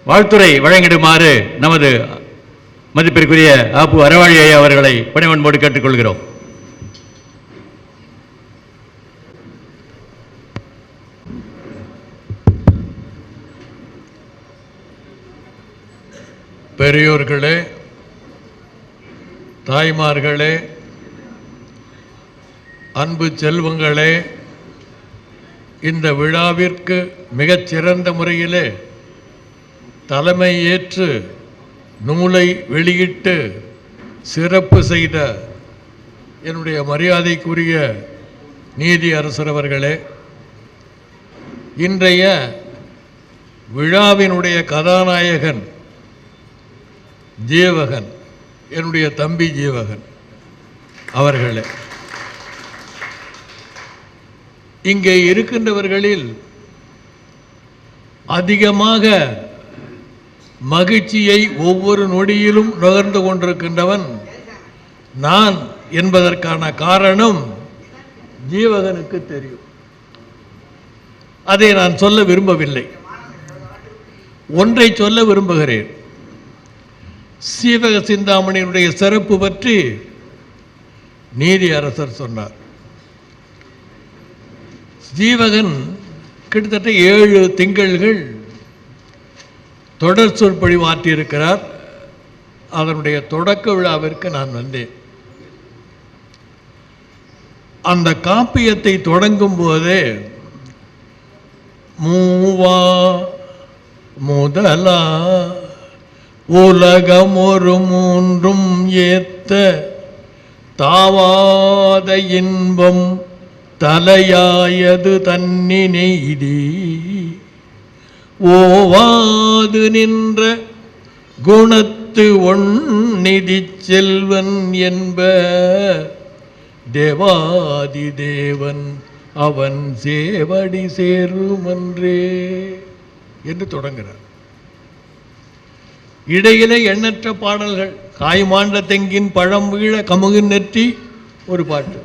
வாழ்த்துறை வழங்கிடுமாறு நமது மதிப்பிற்குரிய ஆப்பு அறவாழி ஐயா அவர்களை பணிவன்போடு கேட்டுக்கொள்கிறோம். பெரியோர்களே, தாய்மார்களே, அன்பு செல்வங்களே, இந்த விழாவிற்கு மிகச்சிறந்த முறையிலே தலைமை ஏற்று நூலை வெளியிட்டு சிறப்பு செய்த என்னுடைய மரியாதைக்குரிய நீதி அரசர் அவர்களே, இன்றைய விழாவினுடைய கதாநாயகன் ஜீவகன், என்னுடைய தம்பி ஜீவகன் அவர்களே, இங்கே இருக்கின்றவர்களில் அதிகமாக மகிழ்ச்சியை ஒவ்வொரு நொடியிலும் நுகர்ந்து கொண்டிருக்கின்றவன் நான் என்பதற்கான காரணம் ஜீவகனுக்கு தெரியும். அதை நான் சொல்ல விரும்பவில்லை. ஒன்றை சொல்ல விரும்புகிறேன். சீவக சிந்தாமணியினுடைய சிறப்பு பற்றி நீதி அரசர் சொன்னார். ஜீவகன் கிட்டத்தட்ட 7 திங்கள்கள் தொடர் சொற்பொழிவு ஆற்றியிருக்கிறார். அதனுடைய தொடக்க விழாவிற்கு நான் வந்தேன். அந்த காப்பியத்தை தொடங்கும் போதே மூவா முதலா உலகம் ஒரு மூன்றும் ஏத்த தாவாத இன்பம் தலையாயது தன்னினெய்தி ஓவாது நின்ற குணத்து ஒன்னிதி செல்வன் என்ப தேவாதி தேவன் அவன் சேவடி சேருமன்றே என்று தொடங்குகிறார். இடையிலே எண்ணற்ற பாடல்கள். காய்மாண்ட தெங்கின் பழம் வீழ கமுகின் நெற்றி ஒரு பாட்டு,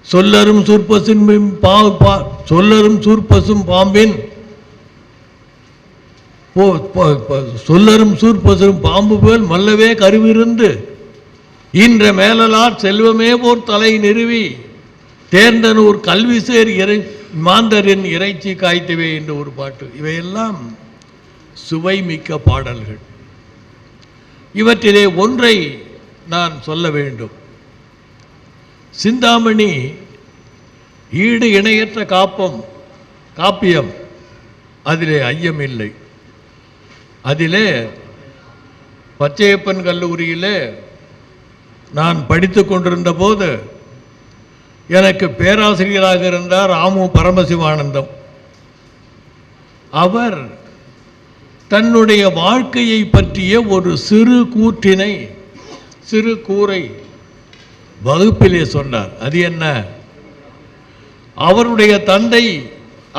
சொல்லரும் சூர்பசும் பாம்பின் சொல்லரும் சூர்பசும் பாம்பு போல் மல்லவே கருவிருந்து இன்ற மேலார் செல்வமே போர் தலை நிறுவி தேர்ந்தனூர் கல்வி சேர் மாந்தரின் இறைச்சி காய்த்தவே என்ற ஒரு பாட்டு. இவையெல்லாம் சுவை மிக்க பாடல்கள். இவற்றிலே ஒன்றை நான் சொல்ல வேண்டும். சிந்தாமணி ஈடு இணையற்ற காப்பியம். அதிலே ஐயமில்லை. அதிலே பச்சையப்பன் கல்லூரியிலே நான் படித்து கொண்டிருந்த போது எனக்கு பேராசிரியராக இருந்தார் ராமு பரமசிவானந்தம். அவர் தன்னுடைய வாழ்க்கையை பற்றிய ஒரு சிறு கூரை வகுப்பிலே சொன்னார். அது என்ன? அவருடைய தந்தை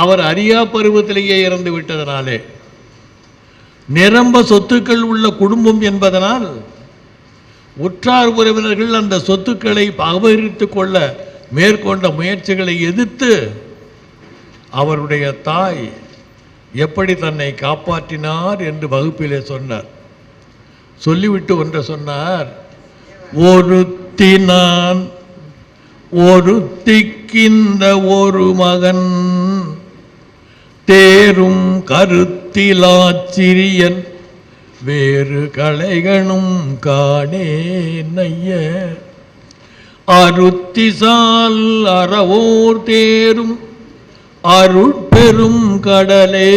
அவர் அறியா பருவத்திலேயே இறந்து விட்டதனாலே நிரம்ப சொத்துக்கள் உள்ள குடும்பம் என்பதனால் உற்றார் உறவினர்கள் அந்த சொத்துக்களை அபகரித்துக் கொள்ள மேற்கொண்ட முயற்சிகளை எதிர்த்து அவருடைய தாய் எப்படி தன்னை காப்பாற்றினார் என்று வகுப்பிலே சொன்னார். சொல்லிவிட்டு ஒன்று சொன்னார், ஒருத்தினான் ஒருத்திக்கிந்த ஒரு மகன் தேரும் கருத்திலாச்சிரியன் வேறு கலைகளும் காணே நைய அருத்திசால் அறவோர் தேரும் அருட்பெரும் கடலே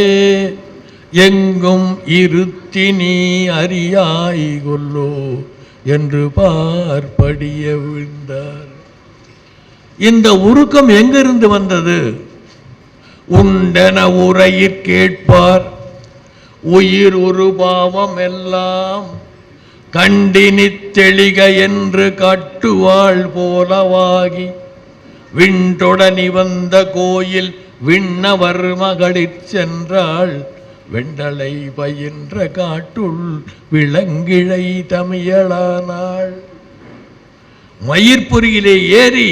எங்கும் இருத்தி நீ அறியாய் கொல்லோ என்று பார்ப்படிய விழுந்தார். இந்த உருக்கம் எங்கிருந்து வந்தது? உண்டென உரையிற் கேட்பார் உயிர் ஒரு பாவம் எல்லாம் கண்டினித் தெளிக என்று காட்டுவாள் போலவாகி விண்டொடனி வந்த கோயில் விண்ணவர் மகளிற் சென்றாள் வெண்டலை பயின்ற காட்டுள் விலங்கிழை தமிழானாள். மயிர்பொறியிலே ஏறி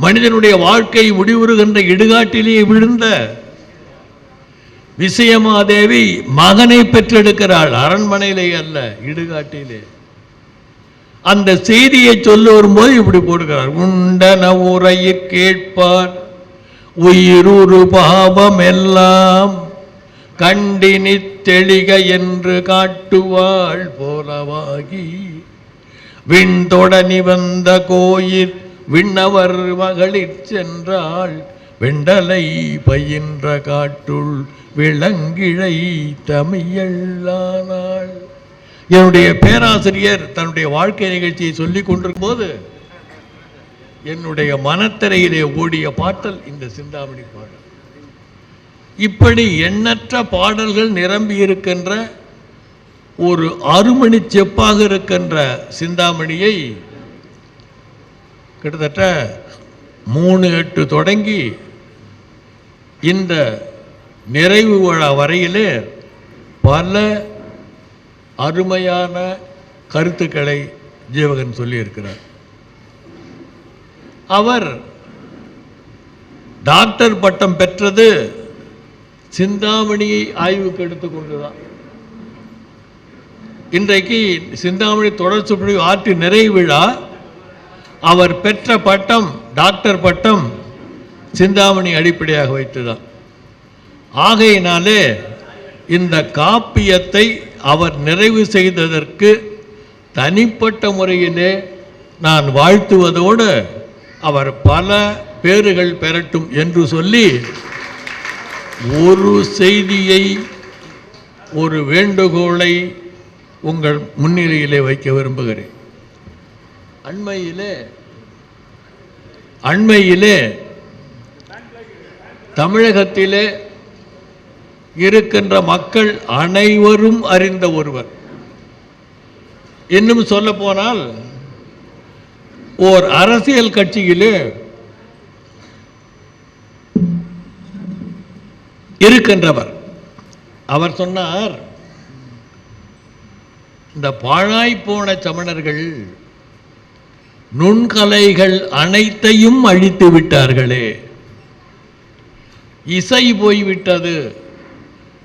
மனிதனுடைய வாழ்க்கை முடிவுறுகின்ற இடுகாட்டிலே விழுந்த விசயமாதேவி மகனை பெற்றெடுக்கிறாள், அரண்மனையிலே அல்ல, இடுகாட்டிலே. அந்த செய்தியை சொல்ல வரும்போது இப்படி போடுகிறார்: உண்டன உரையிற் கேட்பார் உயிருரு பாவம் எல்லாம் கண்டினி தெளிக என்று காட்டுவாள் போலவாகி விண்தொடனி வந்த கோயில் விண்ணவர் மகளிர் சென்றாள் வெண்டலை பயின்ற காட்டுள் விளங்கிழை தமிழானாள். என்னுடைய பேராசிரியர் தன்னுடைய வாழ்க்கை நிகழ்ச்சியை சொல்லிக் கொண்டிருக்கும் போது என்னுடைய மனத்திரையிலே ஓடிய பாடல் இந்த சிந்தாமணி பாடல். இப்படி எண்ணற்ற பாடல்கள் நிரம்பி இருக்கின்ற ஒரு அருமணி செப்பாக இருக்கின்ற சிந்தாமணியை கிட்டத்தட்ட 3/8 தொடங்கி இந்த நிறைவு விழா வரையிலே பல அருமையான கருத்துக்களை ஜீவகன் சொல்லியிருக்கிறார். அவர் டாக்டர் பட்டம் பெற்றது சிந்தாமணியை ஆய்வுக்கு எடுத்துக்கொண்டுதான். இன்றைக்கு சிந்தாமணி தொடர் சொற்பொழிவு ஆற்றி நிறைவு விழா. அவர் பெற்ற பட்டம், டாக்டர் பட்டம், சிந்தாமணி அடிப்படையாக வைத்துதான். ஆகையினாலே இந்த காப்பியத்தை அவர் நிறைவு செய்ததற்கு தனிப்பட்ட முறையிலே நான் வாழ்த்துவதோடு அவர் பல பேறுகள் பெறட்டும் என்று சொல்லி ஒரு செய்தியை, ஒரு வேண்டுகோளை உங்கள் முன்னிலையிலே வைக்க விரும்புகிறேன். அண்மையிலே தமிழகத்திலே இருக்கின்ற மக்கள் அனைவரும் அறிந்த ஒருவர், இன்னும் சொல்ல போனால் ஓர் அரசியல் கட்சியிலே இருக்கின்றவர். அவர் சொன்னார், இந்த பாழாய்ப்போன சமணர்கள் நுண்கலைகள் அனைத்தையும் அழித்து விட்டார்களே, இசை போய்விட்டது,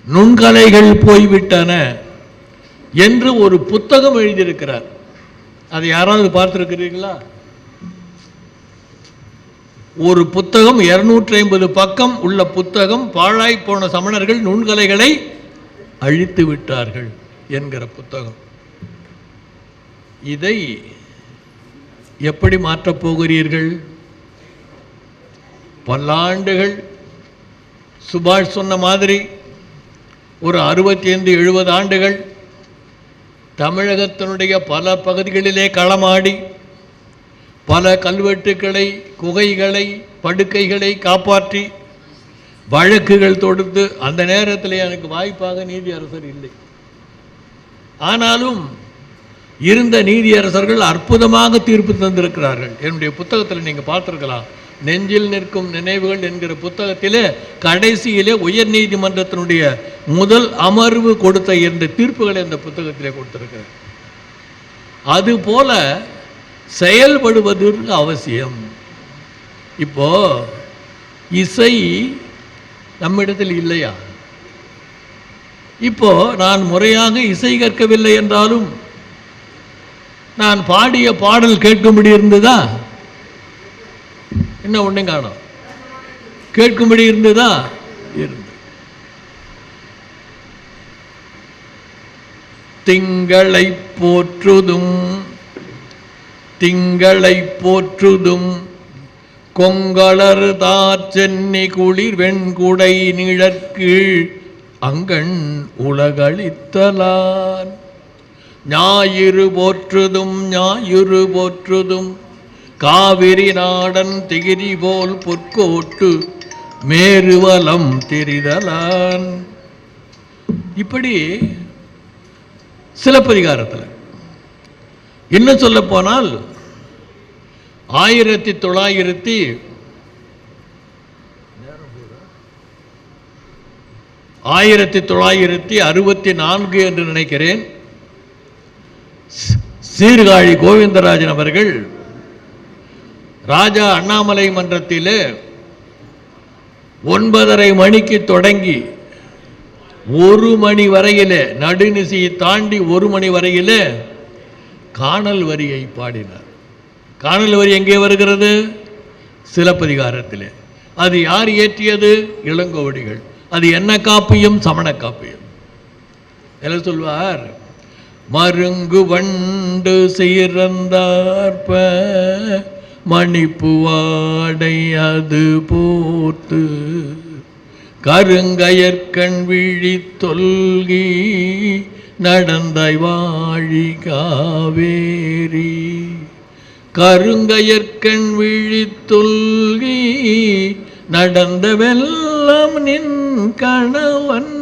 நுண்கலைகள் போய்விட்டன என்று ஒரு புத்தகம் எழுதியிருக்கிறார். அதை யாராவது பார்த்திருக்கிறீர்களா? ஒரு புத்தகம், 250 பக்கம் உள்ள புத்தகம், பாழாய் போன சமணர்கள் நுண்கலைகளை அழித்து விட்டார்கள் என்கிற புத்தகம். இதை எப்படி மாற்றப் போகிறீர்கள்? பல்லாண்டுகள் சுபாஷ் சொன்ன மாதிரி ஒரு 65-70 ஆண்டுகள் தமிழகத்தினுடைய பல பகுதிகளிலே களமாடி பல கல்வெட்டுக்களை, குகைகளை, படுக்கைகளை காப்பாற்றி வழக்குகள் தொடுத்து, அந்த நேரத்தில் எனக்கு வாய்ப்பாக நீதியரசர் இல்லை. ஆனாலும் இருந்த நீதியரசர்கள் அற்புதமாக தீர்ப்பு தந்திருக்கிறார்கள். என்னுடைய புத்தகத்தில் நீங்கள் பார்த்துருக்கலாம். நெஞ்சில் நிற்கும் நினைவுகள் என்கிற புத்தகத்திலே கடைசியிலே உயர் நீதிமன்றத்தினுடைய முதல் அமர்வு கொடுத்த 2 தீர்ப்புகளை அந்த புத்தகத்திலே கொடுத்திருக்கிறார். அதுபோல செயல்படுவதற்கு அவசியம். இப்போ இசை நம்மிடத்தில் இல்லையா? இப்போ நான் முறையாக இசை கற்கவில்லை என்றாலும் நான் பாடிய பாடல் கேட்கும்படி இருந்ததா? என்ன ஒன்றும் காணோம். கேட்கும்படி இருந்ததா? இருந்து. திங்களை போற்றுதும் திங்களை போற்றுதும் கொங்களர் தார்ச்சென்னி குளிர் வெண்குடை நிழற்கீழ் அங்கண் உலகளித்தலான் ஞாயிறு போற்றுதும் ஞாயிறு போற்றுதும் காவிரி நாடன் திகிரி போல் பொற்கோட்டு மேருவலம் தெரிதலான். இப்படி சிலப்பதிகாரத்தில் இன்னும் சொல்ல போனால் 1964 என்று நினைக்கிறேன், சீர்காழி கோவிந்தராஜன் அவர்கள் ராஜா அண்ணாமலை மன்றத்திலே 9:30 மணிக்கு தொடங்கி 1 மணி வரையிலே, நடுநிசையை தாண்டி 1 மணி வரையிலே காணல் வரியை பாடினார். காணல் வரி எங்கே வருகிறது? சிலப்பதிகாரத்திலே. அது யார் இயற்றியது? இளங்கோவடிகள். அது என்ன காப்பியம்? சமண காப்பியம். என்ன சொல்வார்? மருங்கு வண்டு சிறந்தார்ப மணிப்புவாடை அது போத்து கருங்கயற்கண் விழி தொல்கி நடந்தாய் வாழி காவேரி. கருங்கயற்கண் விழி தொல்கி நடந்த வெள்ளம் நின் கணவன்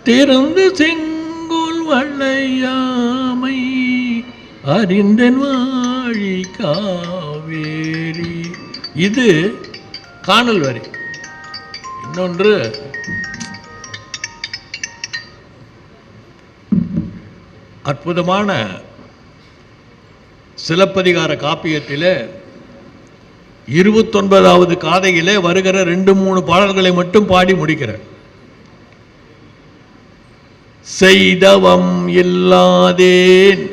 திறந்து செங்கோல் வளையாமை அறிந்தன் வாழி காவேரி. இது காணல் வரி. இன்னொன்று அற்புதமான சிலப்பதிகார காப்பியத்திலே 29வது காதையிலே வருகிற 2-3 பாடல்களை மட்டும் பாடி முடிக்கிறார். செய்தவம் இல்லாதேன்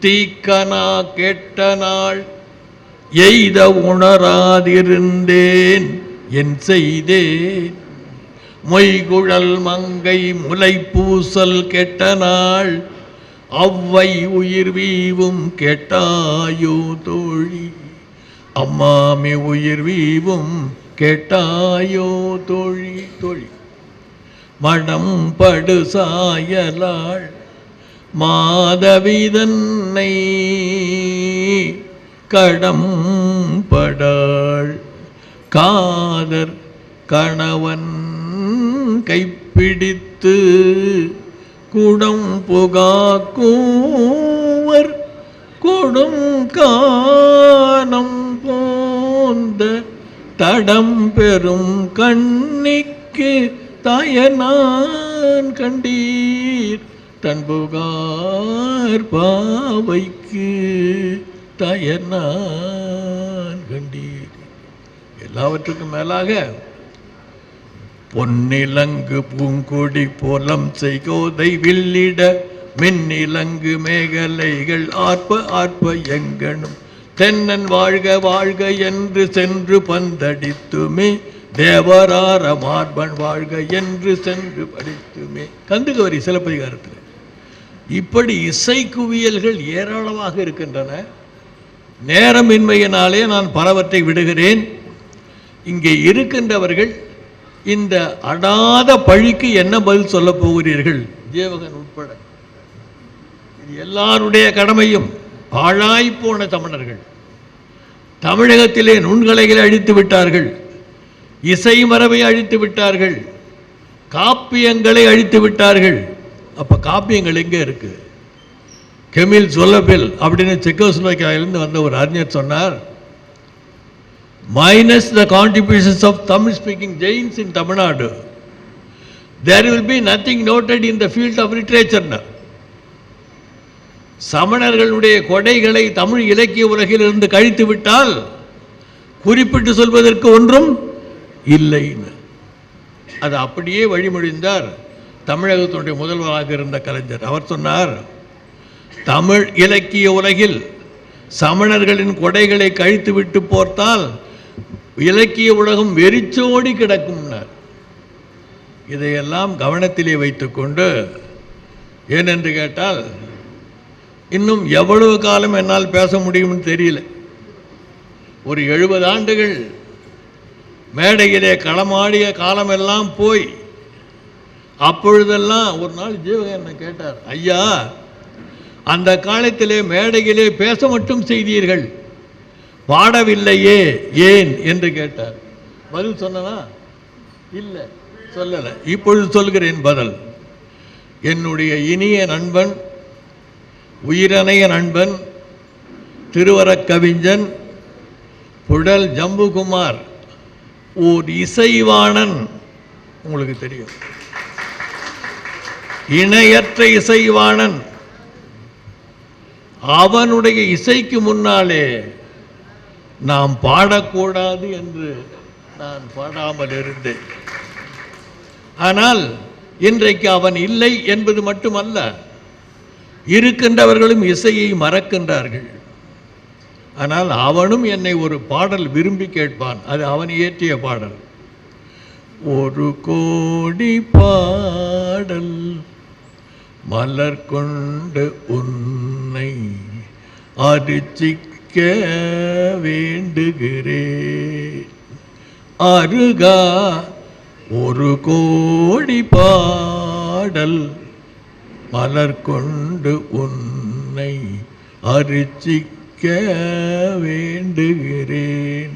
தீக்கனா கெட்ட நாள் எய்த உணராதிருந்தேன் என் செய்தேன் மொய்குழல் மங்கை முலை பூசல் கெட்ட நாள் அவ்வை உயிர் வீவும் கெட்டாயோ தோழி. அம்மாமி உயிர் வீவும் கெட்டாயோ தோழி. தோழி மடம் படு சாயலாள் மாதவிதன்னை கடம் படாள் காதர் கணவன் கைப்பிடித்து குடம் புகாக்கூவர் கொடும் கானம் போந்த தடம் பெறும் கண்ணிக்கு தாயனான் கண்டீர் தன்புகார் பாவைக்கு தாயனான் கண்டீர். எல்லாவற்றுக்கும் மேலாக பொன்னிலங்கு பூங்கொடி போலம் செய்கோதை வில்லிட மின்னிலங்கு மேகலைகள் ஆர்ப்ப ஆர்ப்ப எங்கனும் தென்னன் வாழ்க வாழ்க என்று சென்று பந்தடித்துமே தேவரார மார்பன் வாழ்க என்று சென்று படித்துமே. கந்துகவரி சிலப்பதிகாரத்தில். இப்படி இசை குவியல்கள் ஏராளமாக இருக்கின்றன. நேரமின்மையினாலே நான் பலவற்றை விடுகிறேன். இங்கே இருக்கின்றவர்கள் இந்த அடாத பழிக்கு என்ன பதில் சொல்ல போகிறீர்கள்? ஜீவகன் உட்பட இது எல்லாருடைய கடமையும். பாழாய்ப்போன தமிழர்கள் தமிழகத்திலே நுண்கலைகளை அழித்து விட்டார்கள், இசை மரபை அழித்து விட்டார்கள், காப்பியங்களை அழித்து விட்டார்கள். அப்ப காப்பியங்கள் எங்கே இருக்கு? கெமில் ஜொலபில் அப்படின்னு செக்கோஸ்லோவாக்கியாவிலிருந்து வந்த ஒரு அறிஞர் சொன்னார், minus the contributions of Tamil speaking Jains in Tamil Nadu, there will be nothing noted in the field of literature. சமணர்களுடைய கொடைகளை Tamil இலக்கிய உலகில் இருந்து கழித்து விட்டால் குறிப்பிட்டு சொல்வதற்கு ஒன்றும் இல்லை. அது அப்படியே வழிமொழிந்தார் தமிழகத்தினுடைய முதல்வராக இருந்த கலைஞர். அவர் சொன்னார், தமிழ் இலக்கிய உலகில் சமணர்களின் கொடைகளை கழித்து விட்டு போர்த்தால் இலக்கிய உலகம் வெறிச்சோடி கிடக்கும்னார். இதையெல்லாம் கவனத்திலே வைத்துக்கொண்டு, ஏனென்று கேட்டால் இன்னும் எவ்வளவு காலம் என்னால் பேச முடியும்னு தெரியல. ஒரு 70 ஆண்டுகள் மேடையிலே களமாடிய காலமெல்லாம் போய், அப்பொழுதெல்லாம் ஒரு நாள் ஜீவகன் என்ன கேட்டார், ஐயா அந்த காலத்திலே மேடையிலே பேச மட்டும் செய்தீர்கள், பாடவில்லையே ஏன் என்று கேட்டார். பதில் சொன்னா? இல்லை, சொல்லலை. இப்பொழுது சொல்கிறேன் பதில். என்னுடைய இனிய நண்பன், உயிரணைய நண்பன், திருவரக் கவிஞன் புடல் ஜம்புகுமார் ஓர் இசைவாணன். உங்களுக்கு தெரியும், இணையற்ற இசைவாணன். அவனுடைய இசைக்கு முன்னாலே நாம் பாடக்கூடாது என்று நான் பாடாமல் இருந்தேன். ஆனால் இன்றைக்கு அவன் இல்லை என்பது மட்டுமல்ல, இருக்கின்றவர்களும் இசையை மறக்கின்றார்கள். ஆனால் அவனும் என்னை ஒரு பாடல் விரும்பி கேட்பான். அது அவன் இயற்றிய பாடல். ஒரு கோடி பாடல் மலர் கொண்டு உன்னை அர்ச்சிக்க வேண்டுகிறேன். அருகா ஒரு கோடி பாடல் மலர் கொண்டு உன்னை அர்ச்சிக்க வேண்டுகிறேன்.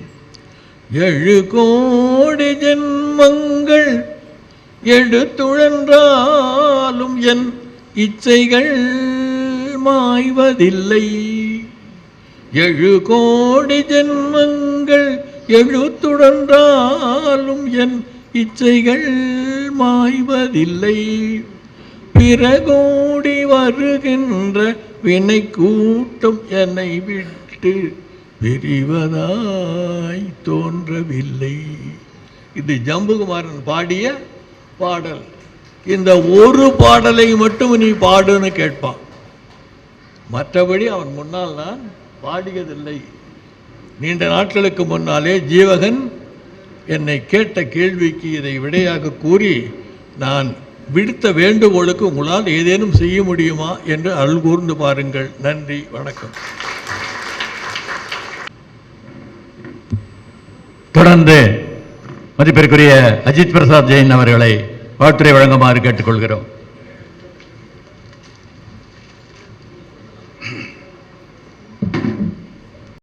7 கோடி ஜென்மங்கள் எடுத்துழன்றாலும் என் இச்சைகள் மாய்வதில்லை. 7 கோடி ஜென்மங்கள் எழுத்துழன்றாலும் என் இச்சைகள் மாய்வதில்லை. பிறகோடி வருகின்ற வினை கூட்டம் என்னை விட்டு பிரிவதாய் தோன்றவில்லை. இது ஜம்புகுமாரன் பாடிய பாடல். இந்த ஒரு பாடலை மட்டும் நீ பாடுன்னு கேட்பான். மற்றபடி அவன் முன்னால் நான் பாடியதில்லை. நீண்ட நாட்களுக்கு முன்னாலே ஜீவகன் என்னை கேட்ட கேள்விக்கு இதை விடையாக கூறி, நான் விடுத்த வேண்டுகோளுக்கு உங்களால் ஏதேனும் செய்ய முடியுமா என்று அருள் கூர்ந்து பாருங்கள். நன்றி, வணக்கம். தொடர்ந்து மதிப்பிற்குரிய அஜித் பிரசாத் ஜெயின் அவர்களை வாழ்த்துரை வழங்குமாறு கேட்டுக்கொள்கிறோம்.